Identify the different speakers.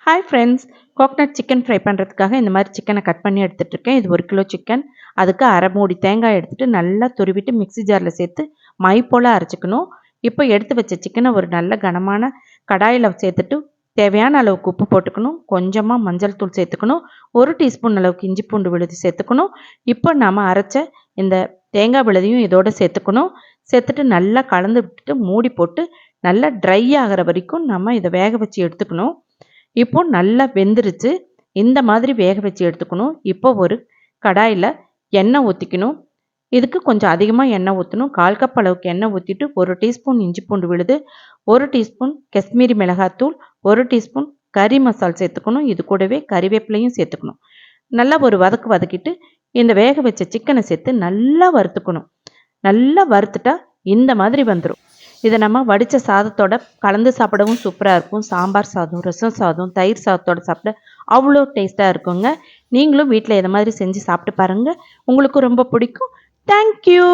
Speaker 1: Hi friends, coconut chicken fry பண்ணுறதுக்காக இந்த மாதிரி சிக்கனை கட் பண்ணி எடுத்துகிட்டு இருக்கேன். இது 1 கிலோ சிக்கன். அதுக்கு அரை மூடி தேங்காய் எடுத்துகிட்டு நல்லா துருவிட்டு மிக்ஸி ஜாரில் சேர்த்து மை போல் அரைச்சிக்கணும். இப்போ எடுத்து வச்ச சிக்கனை ஒரு நல்ல கனமான கடாயில் சேர்த்துட்டு தேவையான அளவுக்கு உப்பு போட்டுக்கணும். கொஞ்சமாக மஞ்சள் தூள் சேர்த்துக்கணும். 1 டீஸ்பூன் அளவுக்கு இஞ்சி பூண்டு விழுது சேர்த்துக்கணும். இப்போ நாம் அரைச்ச இந்த தேங்காய் விழுதையும் இதோடு சேர்த்துக்கணும். சேர்த்துட்டு நல்லா கலந்து விட்டுட்டு மூடி போட்டு நல்லா ட்ரை ஆகிற வரைக்கும் நம்ம இதை வேக வச்சு எடுத்துக்கணும். இப்போ நல்லா வெந்துருச்சு. இந்த மாதிரி வேக வச்சு எடுத்துக்கணும். இப்போ ஒரு கடாயில் எண்ணெய் ஊற்றிக்கணும். இதுக்கு கொஞ்சம் அதிகமாக எண்ணெய் ஊற்றணும். 1/4 கப் அளவுக்கு எண்ணெய் ஊற்றிட்டு 1 டீஸ்பூன் இஞ்சி பூண்டு விழுது, 1 டீஸ்பூன் காஷ்மீரி மிளகாத்தூள், 1 டீஸ்பூன் கறி மசால் சேர்த்துக்கணும். இது கூடவே கறிவேப்பிலையும் சேர்த்துக்கணும். நல்லா ஒரு வதக்கிட்டு இந்த வேக வச்ச சிக்கனை சேர்த்து நல்லா வறுத்துக்கணும். நல்லா வறுத்துட்டா இந்த மாதிரி வந்துடும். இதை நம்ம வடித்த சாதத்தோட கலந்து சாப்பிடவும் சூப்பராக இருக்கும். சாம்பார் சாதம், ரசம் சாதம், தயிர் சாதத்தோட சாப்பிட அவ்வளோ டேஸ்ட்டாக இருக்குங்க. நீங்களும் வீட்டில் இதை மாதிரி செஞ்சு சாப்பிட்டு பாருங்கள். உங்களுக்கு ரொம்ப பிடிக்கும். தேங்க்யூ.